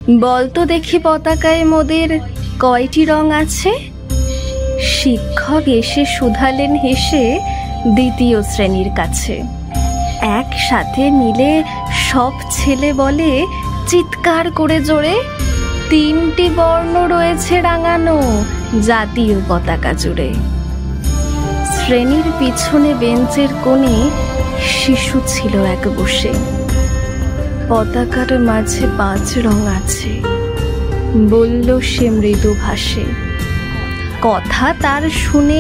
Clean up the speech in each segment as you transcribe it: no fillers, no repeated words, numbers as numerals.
বলতো দেখি পতাকায় মোদের কয়টি রং আছে? শিক্ষক এসে শুধালেন হেসে দ্বিতীয় শ্রেণীর কাছে। একসাথে মিলে সব ছেলে বলে চিৎকার করে জোরে, 3টি বর্ণ রয়েছে রাঙানো জাতীয় পতাকা জুড়ে। শ্রেণীর পিছনে বেঞ্চের কোণে শিশু ছিল এক বসে। পতাকার মাঝে 5 রং আছে, বলল সে মৃদু ভাষে। কথা তার শুনে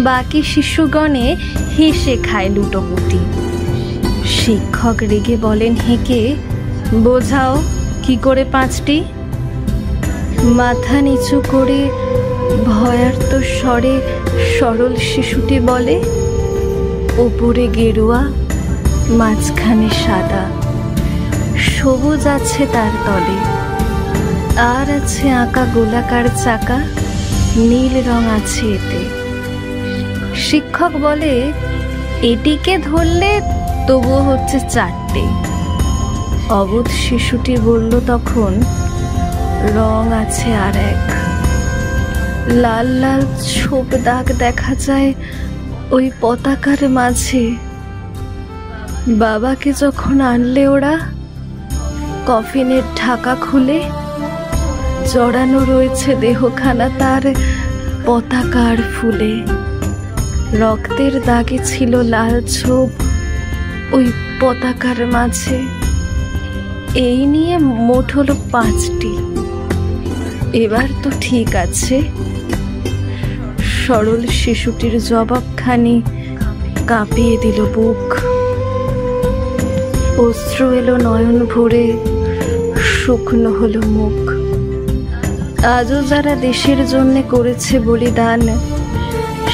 বাকি শিশুগণে হেসে খায় লুটোপুটি। শিক্ষক রেগে বলেন হেঁকে, বোঝাও কি করে 5টি? মাথা নিচু করে ভয়ার্ত স্বরে সরল শিশুটি বলে, ওপরে গেরুয়া, মাঝখানে সাদা, সবুজ আছে তার তলে, আর আছে আঁকা গোলাকার চাকা, নীল রং আছে এতে। শিক্ষক বলে, এটিকে ধরলে তবুও হচ্ছে 4টে। অবোধ শিশুটি বলল তখন, রং আছে আর এক, লাল লাল ছোপ দাগ দেখা যায় ওই পতাকার মাঝে। বাবাকে যখন আনলে ওরা, কফিনের ঢাকা খুলে জড়ানো রয়েছে দেহখানা তার পতাকার ফুলে। রক্তের দাগে ছিল লাল ছোপ ওই পতাকার মাঝে। এই নিয়ে মোট হলো 5টি। এবার তো ঠিক আছে। সরল শিশুটির জবাবখানি কাঁপিয়ে দিল বুক। অশ্রু এলো নয়ন ভরে, শুকনো হলো মুখ। আজও যারা দেশের জন্য করেছে বলিদান,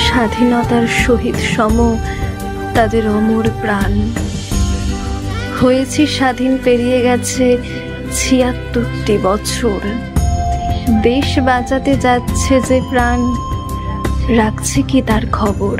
স্বাধীনতার শহীদ সম তাদের অমর প্রাণ। হয়েছি স্বাধীন, পেরিয়ে গেছে 76টি বছর। দেশ বাঁচাতে যাচ্ছে যে প্রাণ, রাখছে কি তার খবর?